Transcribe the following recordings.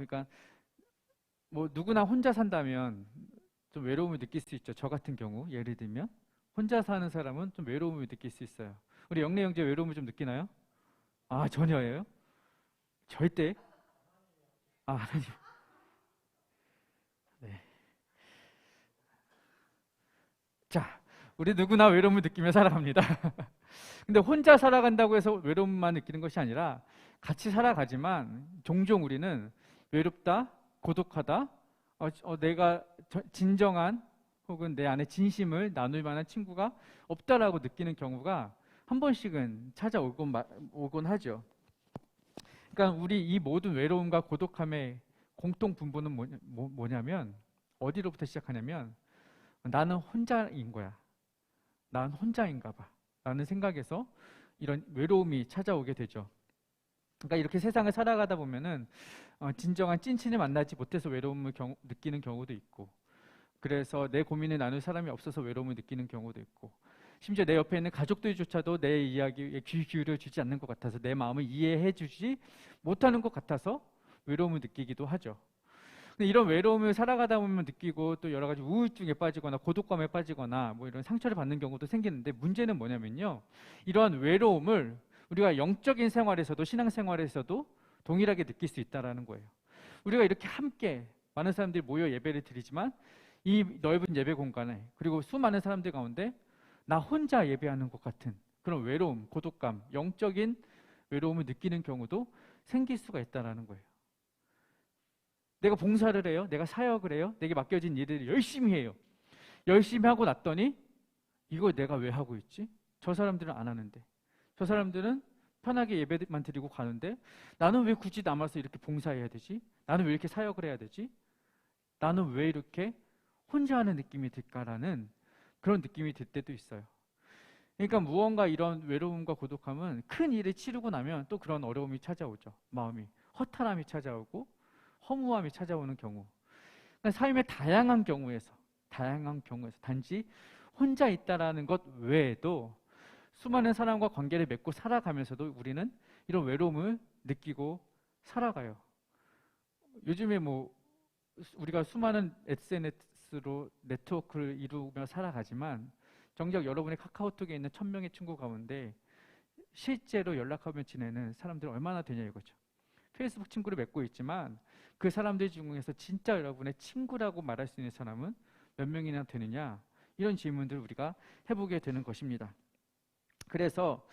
그러니까 뭐 누구나 혼자 산다면 좀 외로움을 느낄 수 있죠. 저 같은 경우 예를 들면 혼자 사는 사람은 좀 외로움을 느낄 수 있어요. 우리 영래 형제 외로움을 좀 느끼나요? 아, 전혀예요? 절대? 아, 하나님. 네. 자, 우리 누구나 외로움을 느끼며 살아갑니다. 근데 혼자 살아간다고 해서 외로움만 느끼는 것이 아니라 같이 살아가지만 종종 우리는 외롭다, 고독하다, 내가 진정한 혹은 내 안에 진심을 나눌 만한 친구가 없다라고 느끼는 경우가 한 번씩은 오곤 하죠. 그러니까 우리 이 모든 외로움과 고독함의 공통 분모는 뭐냐면 어디로부터 시작하냐면 나는 혼자인 거야. 난 혼자인가 봐. 라는 생각에서 이런 외로움이 찾아오게 되죠. 그러니까 이렇게 세상을 살아가다 보면은 진정한 찐친을 만나지 못해서 외로움을 느끼는 경우도 있고, 그래서 내 고민을 나눌 사람이 없어서 외로움을 느끼는 경우도 있고, 심지어 내 옆에 있는 가족들조차도 내 이야기에 귀 기울여 주지 않는 것 같아서, 내 마음을 이해해 주지 못하는 것 같아서 외로움을 느끼기도 하죠. 근데 이런 외로움을 살아가다 보면 느끼고 또 여러 가지 우울증에 빠지거나 고독감에 빠지거나 뭐 이런 상처를 받는 경우도 생기는데, 문제는 뭐냐면요, 이러한 외로움을 우리가 영적인 생활에서도 신앙생활에서도 동일하게 느낄 수 있다는 거예요. 우리가 이렇게 함께 많은 사람들이 모여 예배를 드리지만 이 넓은 예배 공간에, 그리고 수많은 사람들 가운데 나 혼자 예배하는 것 같은 그런 외로움, 고독감, 영적인 외로움을 느끼는 경우도 생길 수가 있다는 거예요. 내가 봉사를 해요. 내가 사역을 해요. 내게 맡겨진 일을 열심히 해요. 열심히 하고 났더니 이걸 내가 왜 하고 있지? 저 사람들은 안 하는데, 저 사람들은 편하게 예배만 드리고 가는데 나는 왜 굳이 남아서 이렇게 봉사해야 되지? 나는 왜 이렇게 사역을 해야 되지? 나는 왜 이렇게 혼자 하는 느낌이 들까라는 그런 느낌이 들 때도 있어요. 그러니까 무언가 이런 외로움과 고독함은 큰 일을 치르고 나면 또 그런 어려움이 찾아오죠. 마음이 허탈함이 찾아오고 허무함이 찾아오는 경우, 그러니까 삶의 다양한 경우에서 단지 혼자 있다라는 것 외에도 수많은 사람과 관계를 맺고 살아가면서도 우리는 이런 외로움을 느끼고 살아가요. 요즘에 뭐 우리가 수많은 SNS로 네트워크를 이루며 살아가지만 정작 여러분의 카카오톡에 있는 1000명의 친구 가운데 실제로 연락하며 지내는 사람들은 얼마나 되냐 이거죠. 페이스북 친구를 맺고 있지만 그 사람들 중에서 진짜 여러분의 친구라고 말할 수 있는 사람은 몇 명이나 되느냐, 이런 질문들을 우리가 해보게 되는 것입니다. 그래서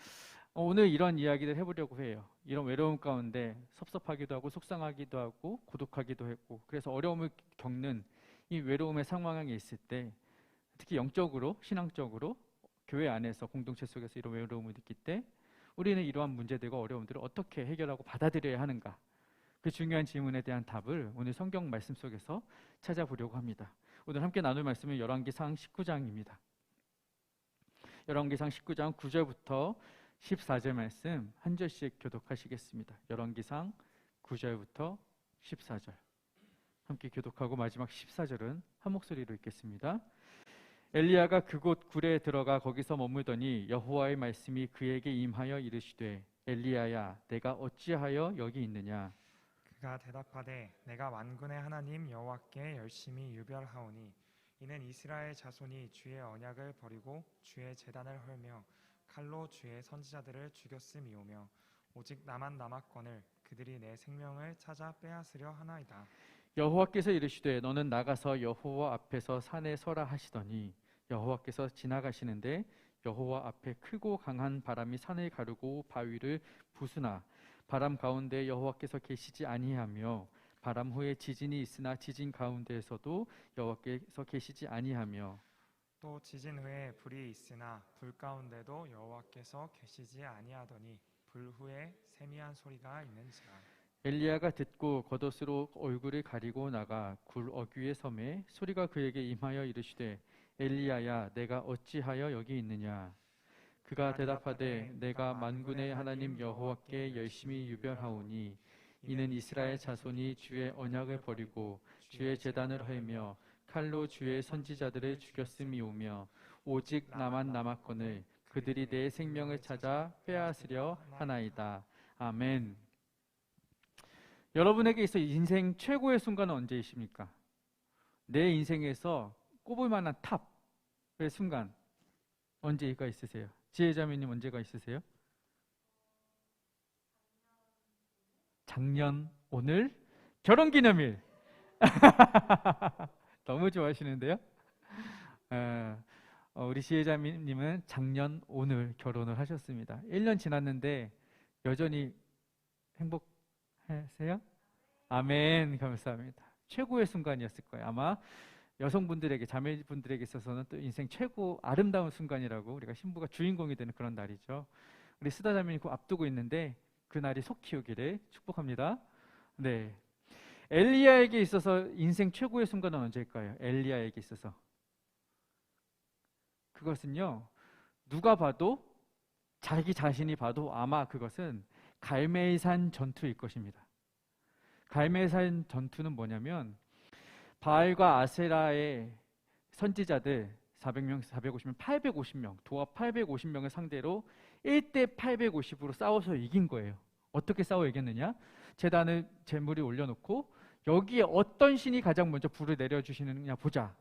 오늘 이런 이야기를 해보려고 해요. 이런 외로움 가운데 섭섭하기도 하고 속상하기도 하고 고독하기도 했고, 그래서 어려움을 겪는 이 외로움의 상황에 있을 때, 특히 영적으로 신앙적으로 교회 안에서 공동체 속에서 이런 외로움을 느낄 때 우리는 이러한 문제들과 어려움들을 어떻게 해결하고 받아들여야 하는가, 그 중요한 질문에 대한 답을 오늘 성경 말씀 속에서 찾아보려고 합니다. 오늘 함께 나눌 말씀은 열왕기상 19장입니다. 열왕기상 19장 9절부터 14절 말씀 한 절씩 교독하시겠습니다. 열왕기상 9절부터 14절 함께 교독하고 마지막 14절은 한 목소리로 읽겠습니다. 엘리야가 그곳 굴에 들어가 거기서 머물더니 여호와의 말씀이 그에게 임하여 이르시되 엘리야야 내가 어찌하여 여기 있느냐. 그가 대답하되 내가 만군의 하나님 여호와께 열심히 유별하오니 이는 이스라엘 자손이 주의 언약을 버리고 주의 제단을 헐며 칼로 주의 선지자들을 죽였음이오며 오직 나만 남았거늘 그들이 내 생명을 찾아 빼앗으려 하나이다. 여호와께서 이르시되 너는 나가서 여호와 앞에서 산에 서라 하시더니 여호와께서 지나가시는데 여호와 앞에 크고 강한 바람이 산을 가르고 바위를 부수나 바람 가운데 여호와께서 계시지 아니하며 바람 후에 지진이 있으나 지진 가운데에서도 여호와께서 계시지 아니하며 또 지진 후에 불이 있으나 불 가운데도 여호와께서 계시지 아니하더니 불 후에 세미한 소리가 있는지라. 엘리야가 듣고 겉옷으로 얼굴을 가리고 나가 굴 어귀에 섬에 소리가 그에게 임하여 이르시되 엘리야야 내가 어찌하여 여기 있느냐. 그가 대답하되 내가 만군의 하나님 여호와께 열심히 유별하오니 이는 이스라엘 자손이 주의 언약을 버리고 주의 제단을 헐며 칼로 주의 선지자들을 죽였음이오며 오직 나만 남았거늘 그들이 내 생명을 찾아 빼앗으려 하나이다. 아멘. 여러분에게 있어 인생 최고의 순간은 언제이십니까? 내 인생에서 꼽을 만한 탑의 순간 언제가 있으세요? 지혜자매님 언제가 있으세요? 작년, 오늘, 결혼기념일. 너무 좋아하시는데요? 우리 지혜자매님은 작년, 오늘 결혼을 하셨습니다. 1년 지났는데 여전히 행복하세요? 아멘. 감사합니다. 최고의 순간이었을 거예요. 아마 여성분들에게, 자매분들에게 있어서는 또 인생 최고 아름다운 순간이라고 우리가 신부가 주인공이 되는 그런 날이죠. 우리 스다 자매님 그 앞두고 있는데 그 날이 속히 오기를 축복합니다. 네. 엘리야에게 있어서 인생 최고의 순간은 언제일까요? 엘리야에게 있어서. 그것은요, 누가 봐도, 자기 자신이 봐도 아마 그것은 갈멜산 전투일 것입니다. 갈멜산 전투는 뭐냐면 바알과 아세라의 선지자들 400명, 450명, 850명, 도합 850명을 상대로 1대 850으로 싸워서 이긴 거예요. 어떻게 싸워 이겼느냐? 제단을 제물이 올려놓고 여기에 어떤 신이 가장 먼저 불을 내려주시느냐 보자.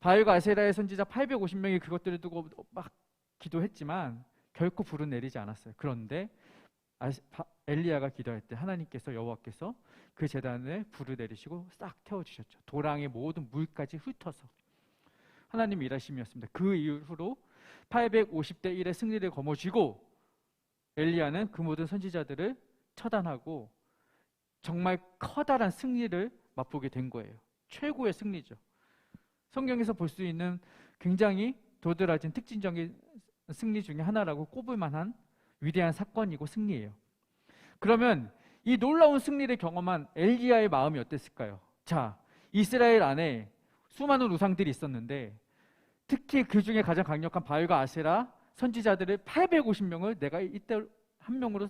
바알과 아세라의 선지자 850명이 그것들을 두고 막 기도했지만 결코 불은 내리지 않았어요. 그런데 엘리야가 기도할 때 하나님께서, 여호와께서 그 제단을 불을 내리시고 싹 태워주셨죠. 도랑의 모든 물까지 훑어서. 하나님의 일하심이었습니다. 그 이후로 850대 1의 승리를 거머쥐고 엘리야는 그 모든 선지자들을 처단하고 정말 커다란 승리를 맛보게 된 거예요. 최고의 승리죠. 성경에서 볼 수 있는 굉장히 도드라진 특징적인 승리 중에 하나라고 꼽을 만한 위대한 사건이고 승리예요. 그러면 이 놀라운 승리를 경험한 엘리야의 마음이 어땠을까요? 자, 이스라엘 안에 수많은 우상들이 있었는데 특히 그 중에 가장 강력한 바알과 아세라 선지자들을 850명을 내가 이때 한 명으로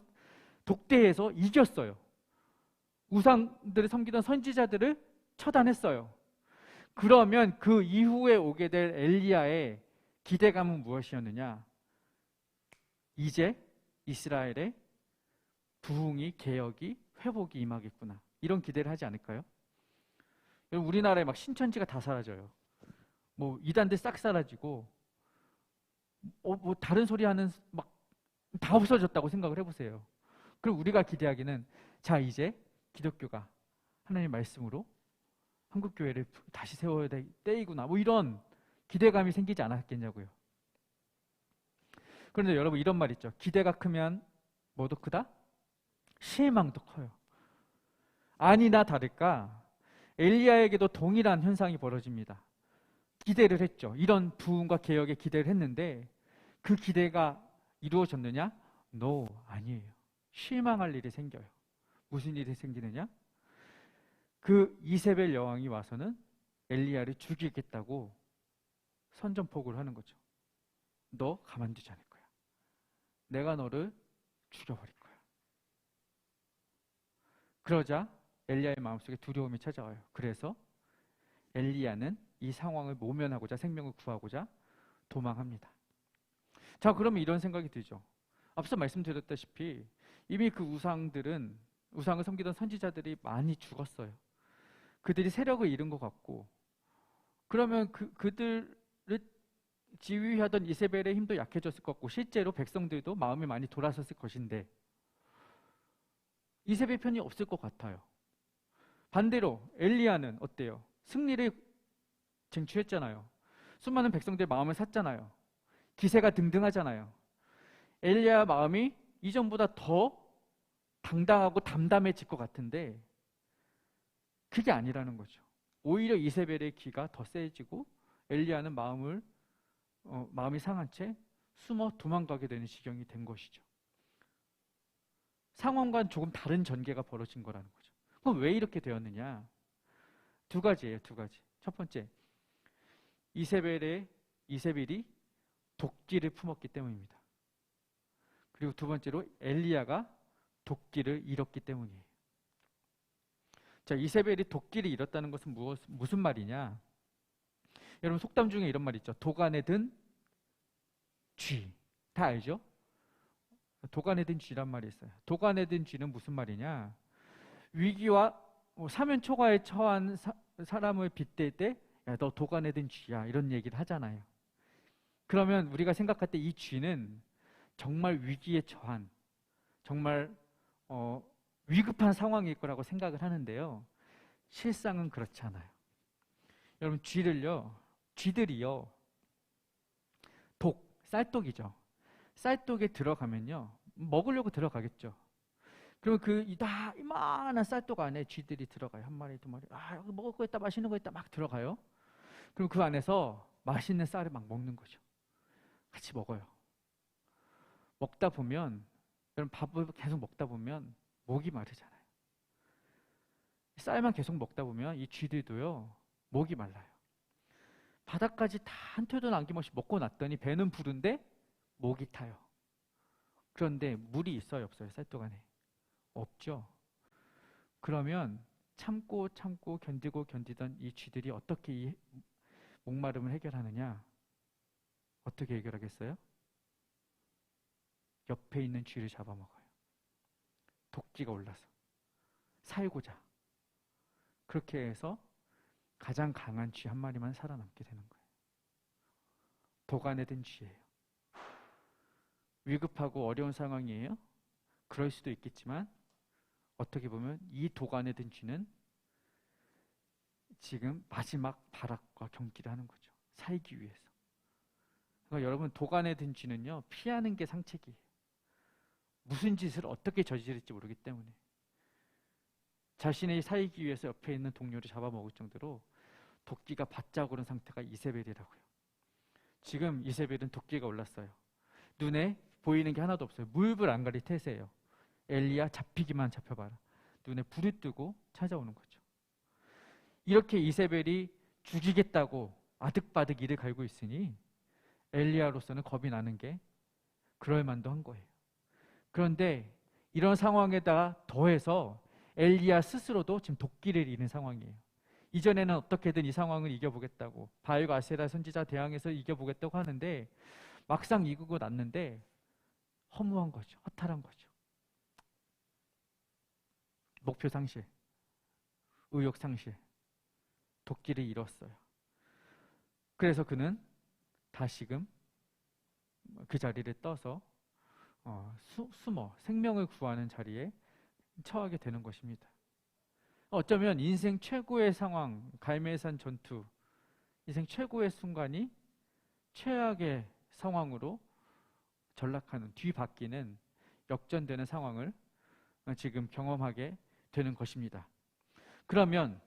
독대해서 이겼어요. 우상들을 섬기던 선지자들을 처단했어요. 그러면 그 이후에 오게 될 엘리야의 기대감은 무엇이었느냐? 이제 이스라엘의 부흥이, 개혁이, 회복이 임하겠구나. 이런 기대를 하지 않을까요? 여러분, 우리나라에 막 신천지가 다 사라져요. 뭐 이단들 싹 사라지고 뭐 다른 소리 하는 막 다 없어졌다고 생각을 해보세요. 그럼 우리가 기대하기는 자, 이제 기독교가 하나님의 말씀으로 한국교회를 다시 세워야 될 때이구나. 뭐 이런 기대감이 생기지 않았겠냐고요. 그런데 여러분, 이런 말 있죠. 기대가 크면 뭐도 크다? 실망도 커요. 아니나 다를까 엘리야에게도 동일한 현상이 벌어집니다. 기대를 했죠. 이런 부흥과 개혁에 기대를 했는데 그 기대가 이루어졌느냐? No, 아니에요. 실망할 일이 생겨요. 무슨 일이 생기느냐? 그 이세벨 여왕이 와서는 엘리야를 죽이겠다고 선전포고를 하는 거죠. 너 가만두지 않을 거야. 내가 너를 죽여버릴 거야. 그러자 엘리야의 마음속에 두려움이 찾아와요. 그래서 엘리야는 이 상황을 모면하고자, 생명을 구하고자 도망합니다. 자, 그러면 이런 생각이 들죠. 앞서 말씀드렸다시피 이미 그 우상을 섬기던 선지자들이 많이 죽었어요. 그들이 세력을 잃은 것 같고, 그러면 그들을 지휘하던 이세벨의 힘도 약해졌을 것 같고, 실제로 백성들도 마음이 많이 돌아섰을 것인데 이세벨 편이 없을 것 같아요. 반대로 엘리야는 어때요? 승리를 쟁취했잖아요. 수많은 백성들의 마음을 샀잖아요. 기세가 등등하잖아요. 엘리야 마음이 이전보다 더 당당하고 담담해질 것 같은데 그게 아니라는 거죠. 오히려 이세벨의 기가 더 세지고 엘리야는 마음이 상한 채 숨어 도망가게 되는 지경이 된 것이죠. 상황과는 조금 다른 전개가 벌어진 거라는 거죠. 그럼 왜 이렇게 되었느냐? 두 가지예요, 두 가지. 첫 번째, 이세벨이 도끼를 품었기 때문입니다. 그리고 두 번째로 엘리야가 도끼를 잃었기 때문이에요. 자, 이세벨이 도끼를 잃었다는 것은 무슨 말이냐? 여러분, 속담 중에 이런 말 있죠. 도간에 든 쥐. 다 알죠? 도간에 든 쥐란 말이 있어요. 도간에 든 쥐는 무슨 말이냐? 위기와 사면 초과에 처한 사람을 빗댈 때, 야, 너 도간에 든 쥐야, 이런 얘기를 하잖아요. 그러면 우리가 생각할 때 이 쥐는 정말 위기에 처한, 정말 위급한 상황일 거라고 생각을 하는데요. 실상은 그렇지 않아요. 여러분, 쥐들이요, 쌀독이죠. 쌀독에 들어가면요, 먹으려고 들어가겠죠. 그러면 이만한 쌀독 안에 쥐들이 들어가요. 한 마리, 두 마리. 여기 먹을 거 있다, 맛있는 거 있다, 막 들어가요. 그럼 그 안에서 맛있는 쌀을 막 먹는 거죠. 같이 먹어요. 먹다 보면, 여러분, 밥을 계속 먹다 보면 목이 마르잖아요. 쌀만 계속 먹다 보면 이 쥐들도요, 목이 말라요. 바닥까지 다 한 톨도 남김없이 먹고 났더니 배는 부른데 목이 타요. 그런데 물이 있어요, 없어요? 쌀독 안에? 없죠. 그러면 참고 견디던 이 쥐들이 어떻게 이 목마름을 해결하느냐? 어떻게 해결하겠어요? 옆에 있는 쥐를 잡아먹어요. 도끼가 올라서 살고자. 그렇게 해서 가장 강한 쥐 한 마리만 살아남게 되는 거예요. 도간에 든 쥐예요. 위급하고 어려운 상황이에요. 그럴 수도 있겠지만 어떻게 보면 이 도간에 든 쥐는 지금 마지막 발악과 경기를 하는 거죠. 살기 위해서. 그러니까 여러분, 도간에 든 쥐는요, 피하는 게 상책이에요. 무슨 짓을 어떻게 저지를지 모르기 때문에. 자신의 살기 위해서 옆에 있는 동료를 잡아먹을 정도로 도끼가 바짝 오른 상태가 이세벨이라고요. 지금 이세벨은 도끼가 올랐어요. 눈에 보이는 게 하나도 없어요. 물불 안 가릴 태세예요. 엘리야, 잡히기만 잡혀봐라. 눈에 불을 뜨고 찾아오는 거죠. 이렇게 이세벨이 죽이겠다고 아득바득 이를 갈고 있으니 엘리야로서는 겁이 나는 게 그럴 만도 한 거예요. 그런데 이런 상황에다가 더해서 엘리야 스스로도 지금 도끼를 잃은 상황이에요. 이전에는 어떻게든 이 상황을 이겨보겠다고, 바알과 아세라 선지자 대항해서 이겨보겠다고 하는데 막상 이기고 났는데 허무한 거죠. 허탈한 거죠. 목표 상실, 의욕 상실, 도끼를 잃었어요. 그래서 그는 다시금 그 자리를 떠서 숨어 생명을 구하는 자리에 처하게 되는 것입니다. 어쩌면 인생 최고의 상황, 갈멜산 전투, 인생 최고의 순간이 최악의 상황으로 전락하는, 뒤바뀌는, 역전되는 상황을 지금 경험하게 되는 것입니다. 그러면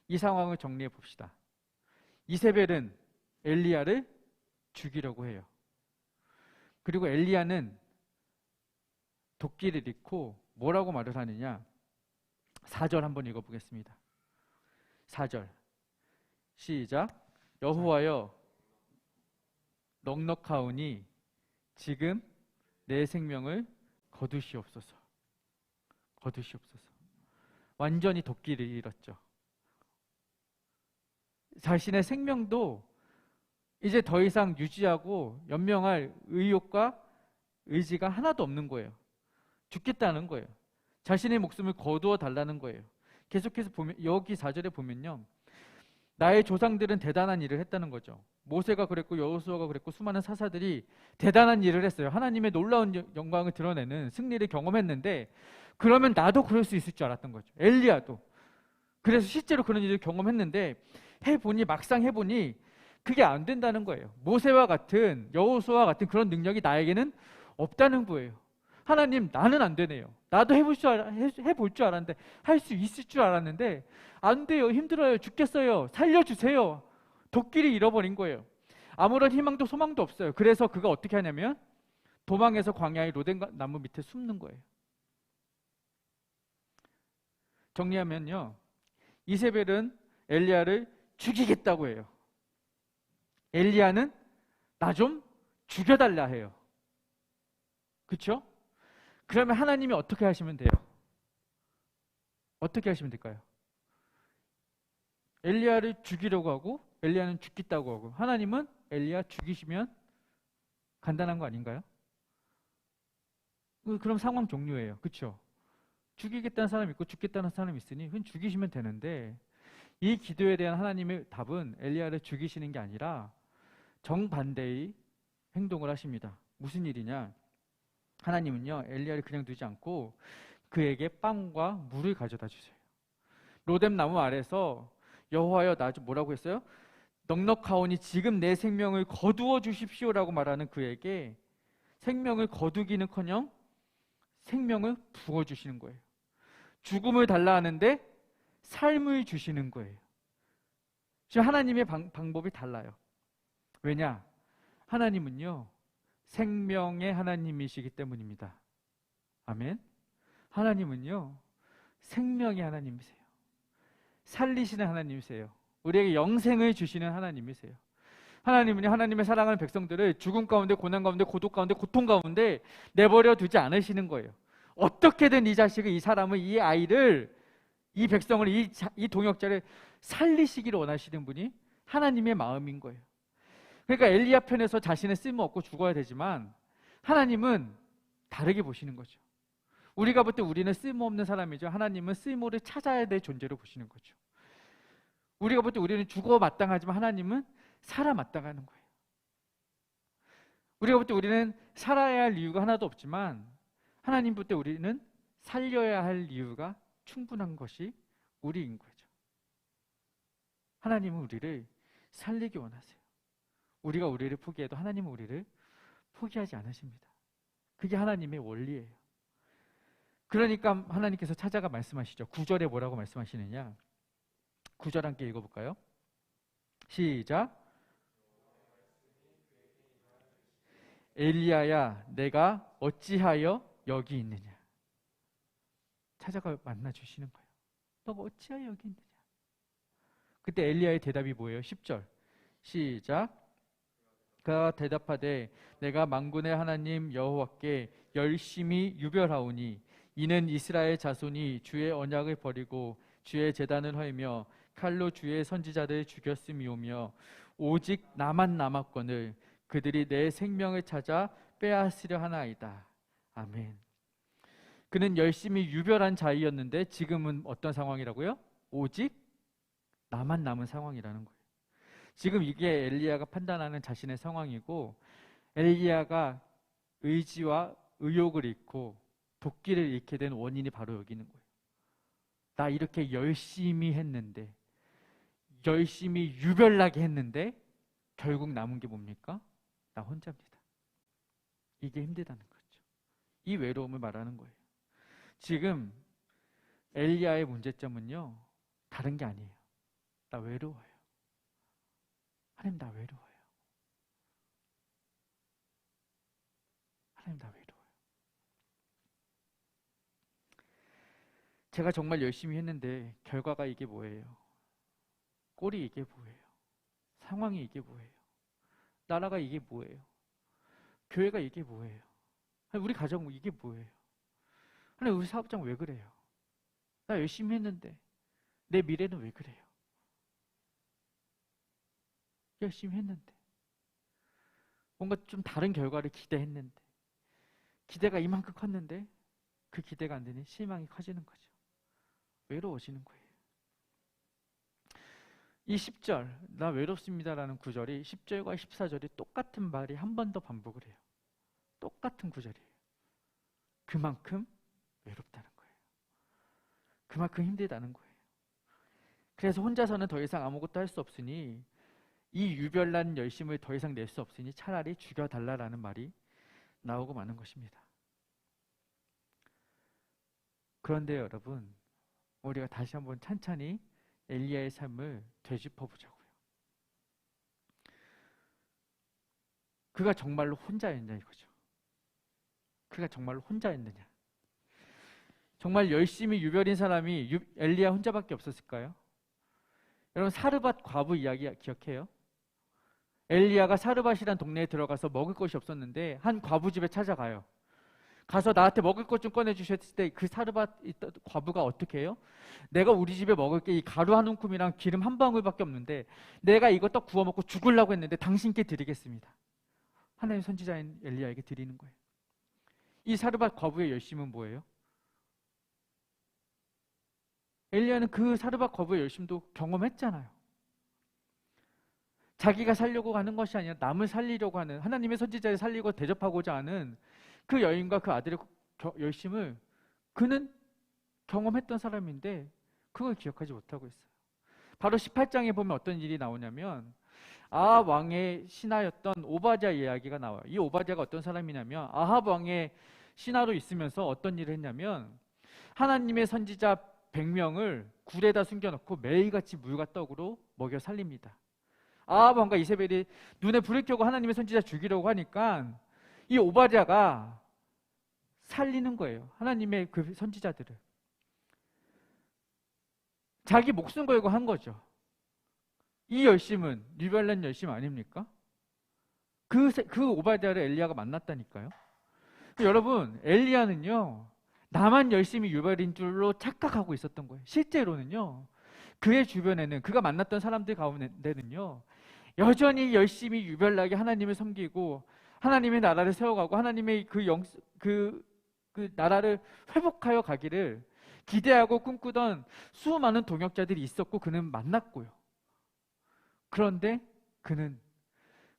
이 상황을 정리해 봅시다. 이세벨은 엘리야를 죽이려고 해요. 그리고 엘리야는 도끼를 잃고 뭐라고 말을 하느냐? 4절 한번 읽어보겠습니다. 4절 시작. 여호와여, 넉넉하오니 지금 내 생명을 거두시옵소서. 거두시옵소서. 완전히 도끼를 잃었죠. 자신의 생명도 이제 더 이상 유지하고 연명할 의욕과 의지가 하나도 없는 거예요. 죽겠다는 거예요. 자신의 목숨을 거두어 달라는 거예요. 계속해서 보면, 여기 4절에 보면요, 나의 조상들은 대단한 일을 했다는 거죠. 모세가 그랬고 여호수아가 그랬고 수많은 사사들이 대단한 일을 했어요. 하나님의 놀라운 영광을 드러내는 승리를 경험했는데, 그러면 나도 그럴 수 있을 줄 알았던 거죠. 엘리야도. 그래서 실제로 그런 일을 경험했는데 막상 해보니 그게 안 된다는 거예요. 모세와 같은, 여호수아와 같은 그런 능력이 나에게는 없다는 거예요. 하나님, 나는 안 되네요. 나도 해볼 줄 알았는데, 할 수 있을 줄 알았는데 안 돼요. 힘들어요. 죽겠어요. 살려주세요. 도끼를 잃어버린 거예요. 아무런 희망도 소망도 없어요. 그래서 그가 어떻게 하냐면 도망해서 광야의 로덴 나무 밑에 숨는 거예요. 정리하면요, 이세벨은 엘리야를 죽이겠다고 해요. 엘리야는 나 좀 죽여달라 해요. 그렇죠? 그러면 하나님이 어떻게 하시면 돼요? 어떻게 하시면 될까요? 엘리야를 죽이려고 하고 엘리야는 죽겠다고 하고, 하나님은 엘리야 죽이시면 간단한 거 아닌가요? 그럼 상황 종료예요. 그렇죠? 죽이겠다는 사람이 있고 죽겠다는 사람이 있으니 그건 죽이시면 되는데, 이 기도에 대한 하나님의 답은 엘리야를 죽이시는 게 아니라 정반대의 행동을 하십니다. 무슨 일이냐? 하나님은요, 엘리야를 그냥 두지 않고 그에게 빵과 물을 가져다 주세요. 로뎀 나무 아래서 여호와여 나 좀 뭐라고 했어요? 넉넉하오니 지금 내 생명을 거두어 주십시오라고 말하는 그에게 생명을 거두기는커녕 생명을 부어주시는 거예요. 죽음을 달라 하는데 삶을 주시는 거예요. 지금 하나님의 방법이 달라요. 왜냐? 하나님은요, 생명의 하나님이시기 때문입니다. 아멘. 하나님은요, 생명의 하나님이세요. 살리시는 하나님이세요. 우리에게 영생을 주시는 하나님이세요. 하나님은요, 하나님의 사랑하는 백성들을 죽음 가운데, 고난 가운데, 고독 가운데, 고통 가운데 내버려 두지 않으시는 거예요. 어떻게든 이 자식을, 이 사람을, 이 아이를, 이 백성을, 이 동역자를 살리시기를 원하시는 분이 하나님의 마음인 거예요. 그러니까 엘리야 편에서 자신의 쓸모없고 죽어야 되지만 하나님은 다르게 보시는 거죠. 우리가 볼 때 우리는 쓸모없는 사람이죠. 하나님은 쓸모를 찾아야 될 존재로 보시는 거죠. 우리가 볼 때 우리는 죽어 마땅하지만 하나님은 살아 마땅하는 거예요. 우리가 볼 때 우리는 살아야 할 이유가 하나도 없지만 하나님 볼 때 우리는 살려야 할 이유가 충분한 것이 우리인 거죠. 하나님은 우리를 살리기 원하세요. 우리가 우리를 포기해도 하나님은 우리를 포기하지 않으십니다. 그게 하나님의 원리예요. 그러니까 하나님께서 찾아가 말씀하시죠. 9절에 뭐라고 말씀하시느냐? 9절 함께 읽어볼까요? 시작. 엘리야야 내가 어찌하여 여기 있느냐? 찾아가 만나주시는 거예요. 너가 어찌하여 여기 있느냐? 그때 엘리야의 대답이 뭐예요? 10절 시작. 그가 대답하되 내가 만군의 하나님 여호와께 열심히 유별하오니 이는 이스라엘 자손이 주의 언약을 버리고 주의 제단을 헐며 칼로 주의 선지자들을 죽였음이오며 오직 나만 남았거늘 그들이 내 생명을 찾아 빼앗으려 하나이다. 아멘. 그는 열심히 유별한 자이었는데 지금은 어떤 상황이라고요? 오직 나만 남은 상황이라는 거예요. 지금 이게 엘리야가 판단하는 자신의 상황이고, 엘리야가 의지와 의욕을 잃고 도끼를 잃게 된 원인이 바로 여기 있는 거예요. 나 이렇게 열심히 했는데, 열심히 유별나게 했는데 결국 남은 게 뭡니까? 나 혼자입니다. 이게 힘들다는 거죠. 이 외로움을 말하는 거예요. 지금 엘리야의 문제점은요, 다른 게 아니에요. 나 외로워요. 하나님 나 외로워요. 하나님 나 외로워요. 제가 정말 열심히 했는데 결과가 이게 뭐예요? 꼴이 이게 뭐예요? 상황이 이게 뭐예요? 나라가 이게 뭐예요? 교회가 이게 뭐예요? 우리 가정 이게 뭐예요? 하나님 우리 사업장 왜 그래요? 나 열심히 했는데 내 미래는 왜 그래요? 열심히 했는데 뭔가 좀 다른 결과를 기대했는데 기대가 이만큼 컸는데 그 기대가 안 되니 실망이 커지는 거죠. 외로워지는 거예요. 이 10절 나 외롭습니다라는 구절이 10절과 14절이 똑같은 말이 한 번 더 반복을 해요. 똑같은 구절이에요. 그만큼 외롭다는 거예요. 그만큼 힘들다는 거예요. 그래서 혼자서는 더 이상 아무것도 할 수 없으니 이 유별난 열심을 더 이상 낼 수 없으니 차라리 죽여달라라는 말이 나오고 마는 것입니다. 그런데 여러분, 우리가 다시 한번 찬찬히 엘리야의 삶을 되짚어 보자고요. 그가 정말로 혼자였냐 이거죠. 그가 정말로 혼자였느냐. 정말 열심히 유별인 사람이 엘리야 혼자밖에 없었을까요? 여러분 사르밧 과부 이야기 기억해요? 엘리야가 사르밧이란 동네에 들어가서 먹을 것이 없었는데 한 과부 집에 찾아가요. 가서 나한테 먹을 것 좀 꺼내주셨을 때 그 사르밧 과부가 어떻게 해요? 내가 우리 집에 먹을 게 이 가루 한 움큼이랑 기름 한 방울밖에 없는데 내가 이거 떡 구워 먹고 죽으려고 했는데 당신께 드리겠습니다. 하나님 선지자인 엘리야에게 드리는 거예요. 이 사르밧 과부의 열심은 뭐예요? 엘리야는 그 사르밧 거부의 열심도 경험했잖아요. 자기가 살려고 하는 것이 아니라 남을 살리려고 하는, 하나님의 선지자를 살리고 대접하고자 하는 그 여인과 그 아들의 열심을 그는 경험했던 사람인데 그걸 기억하지 못하고 있어요. 바로 18장에 보면 어떤 일이 나오냐면 아합 왕의 신하였던 오바댜 이야기가 나와요. 이 오바댜가 어떤 사람이냐면 아합 왕의 신하로 있으면서 어떤 일을 했냐면 하나님의 선지자 100명을 굴에다 숨겨놓고 매일같이 물과 떡으로 먹여 살립니다. 아합 왕과 이세벨이 눈에 불을 켜고 하나님의 선지자 죽이려고 하니까 이 오바댜가 살리는 거예요. 하나님의 그 선지자들을. 자기 목숨 걸고 한 거죠. 이 열심은 유별난 열심 아닙니까? 그 오바댜를 엘리야가 만났다니까요. 여러분, 엘리야는요, 나만 열심히 유별인 줄로 착각하고 있었던 거예요. 실제로는요, 그의 주변에는, 그가 만났던 사람들 가운데는요, 여전히 열심히 유별나게 하나님을 섬기고 하나님의 나라를 세워가고 하나님의 그 나라를 회복하여 가기를 기대하고 꿈꾸던 수많은 동역자들이 있었고 그는 만났고요. 그런데 그는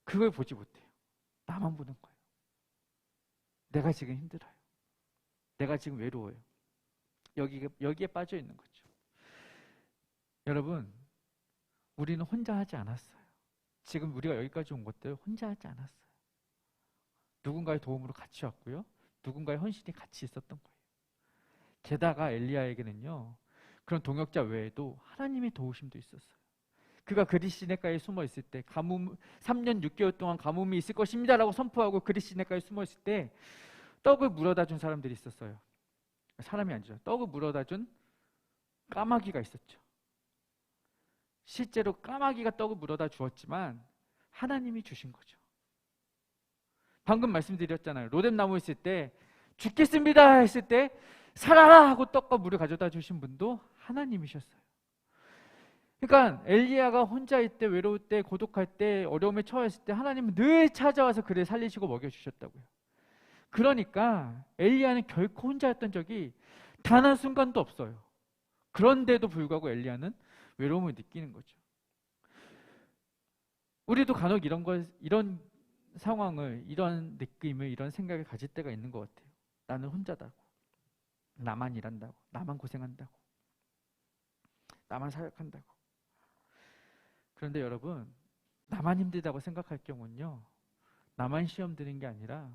그걸 보지 못해요. 나만 보는 거예요. 내가 지금 힘들어요. 내가 지금 외로워요. 여기에 빠져 있는 거죠. 여러분, 우리는 혼자 하지 않았어요. 지금 우리가 여기까지 온 것들 혼자 하지 않았어요. 누군가의 도움으로 같이 왔고요. 누군가의 헌신이 같이 있었던 거예요. 게다가 엘리야에게는요, 그런 동역자 외에도 하나님의 도우심도 있었어요. 그가 그릿 시내가에 숨어 있을 때 3년 6개월 동안 가뭄이 있을 것입니다라고 선포하고 그릿 시내가에 숨어 있을 때 떡을 물어다 준 사람들이 있었어요. 사람이 아니죠. 떡을 물어다 준 까마귀가 있었죠. 실제로 까마귀가 떡을 물어다 주었지만 하나님이 주신 거죠. 방금 말씀드렸잖아요. 로뎀나무 있을 때 죽겠습니다 했을 때 살아라 하고 떡과 물을 가져다 주신 분도 하나님이셨어요. 그러니까 엘리야가 혼자일 때, 외로울 때, 고독할 때, 어려움에 처했을 때 하나님은 늘 찾아와서 그를 살리시고 먹여주셨다고요. 그러니까 엘리야는 결코 혼자였던 적이 단 한순간도 없어요. 그런데도 불구하고 엘리야는 외로움을 느끼는 거죠. 우리도 간혹 이런 상황을, 이런 느낌을, 이런 생각을 가질 때가 있는 것 같아요. 나는 혼자다고, 나만 일한다고, 나만 고생한다고, 나만 사역한다고. 그런데 여러분, 나만 힘들다고 생각할 경우는요, 나만 시험 드는 게 아니라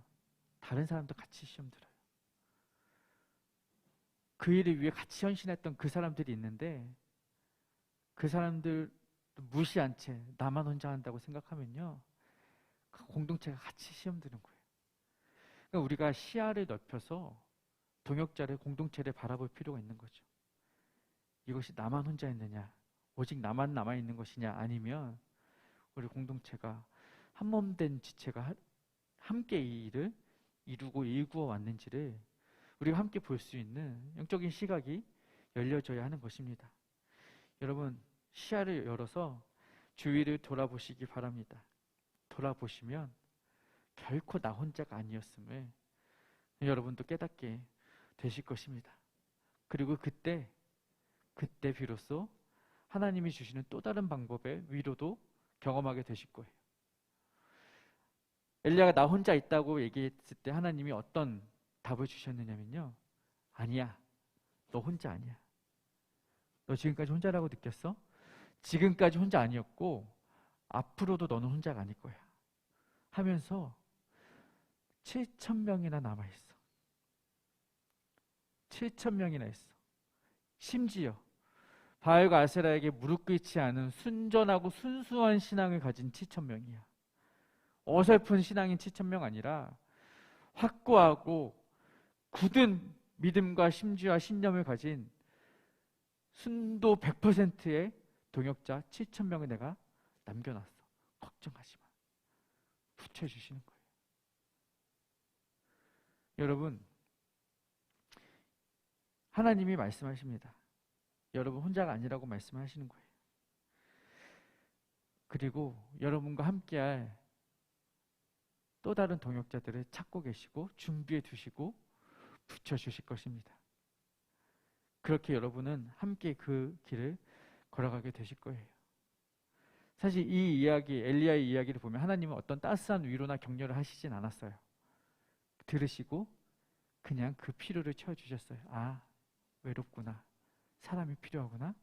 다른 사람도 같이 시험 들어요. 그 일을 위해 같이 헌신했던 그 사람들이 있는데 그 사람들 무시한 채 나만 혼자 한다고 생각하면요, 그 공동체가 같이 시험 드는 거예요. 그러니까 우리가 시야를 넓혀서 동역자를, 공동체를 바라볼 필요가 있는 거죠. 이것이 나만 혼자 했느냐, 오직 나만 남아있는 것이냐, 아니면 우리 공동체가 한몸된 지체가 함께 이 일을 이루고 일구어 왔는지를 우리가 함께 볼 수 있는 영적인 시각이 열려져야 하는 것입니다. 여러분, 시야를 열어서 주위를 돌아보시기 바랍니다. 돌아보시면 결코 나 혼자가 아니었음을 여러분도 깨닫게 되실 것입니다. 그리고 그때 비로소 하나님이 주시는 또 다른 방법의 위로도 경험하게 되실 거예요. 엘리야가 나 혼자 있다고 얘기했을 때 하나님이 어떤 답을 주셨느냐면요, 아니야, 너 혼자 아니야. 너 지금까지 혼자라고 느꼈어? 지금까지 혼자 아니었고 앞으로도 너는 혼자가 아닐 거야 하면서 7,000명이나 남아있어. 7,000명이나 있어. 심지어 바알과 아세라에게 무릎 꿇지 않은 순전하고 순수한 신앙을 가진 7,000명이야. 어설픈 신앙인 7,000명 아니라 확고하고 굳은 믿음과 심지와 신념을 가진 순도 100%의 동역자 7,000명을 내가 남겨놨어. 걱정하지 마. 붙여주시는 거예요. 여러분, 하나님이 말씀하십니다. 여러분 혼자가 아니라고 말씀하시는 거예요. 그리고 여러분과 함께할 또 다른 동역자들을 찾고 계시고 준비해 두시고 붙여주실 것입니다. 그렇게 여러분은 함께 그 길을 걸어가게 되실 거예요. 사실 이 이야기, 엘리야의 이야기를 보면 하나님은 어떤 따스한 위로나 격려를 하시진 않았어요. 들으시고 그냥 그 필요를 채워주셨어요. 아, 외롭구나. 사람이 필요하구나.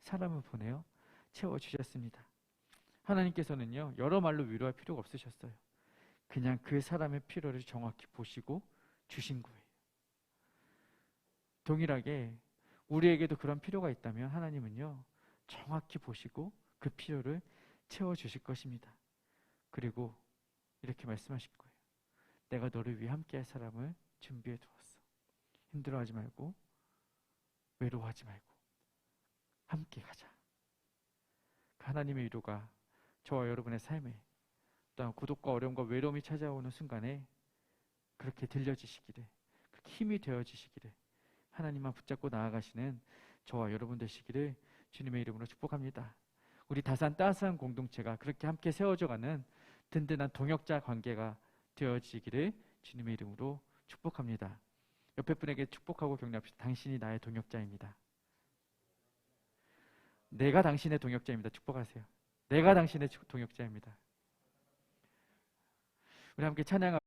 사람을 보내어 채워주셨습니다. 하나님께서는요, 여러 말로 위로할 필요가 없으셨어요. 그냥 그 사람의 필요를 정확히 보시고 주신 거예요. 동일하게 우리에게도 그런 필요가 있다면 하나님은요, 정확히 보시고 그 필요를 채워주실 것입니다. 그리고 이렇게 말씀하실 거예요. 내가 너를 위해 함께할 사람을 준비해 두었어. 힘들어하지 말고 외로워하지 말고 함께 가자. 하나님의 위로가 저와 여러분의 삶에 또한 고독과 어려움과 외로움이 찾아오는 순간에 그렇게 들려지시기를, 그렇게 힘이 되어지시기를, 하나님만 붙잡고 나아가시는 저와 여러분 되시기를 주님의 이름으로 축복합니다. 우리 다산 따스한 공동체가 그렇게 함께 세워져가는 든든한 동역자 관계가 되어지기를 주님의 이름으로 축복합니다. 옆에 분에게 축복하고 격려합시다. 당신이 나의 동역자입니다. 내가 당신의 동역자입니다. 축복하세요. 내가 당신의 동역자입니다. 우리 함께 찬양하고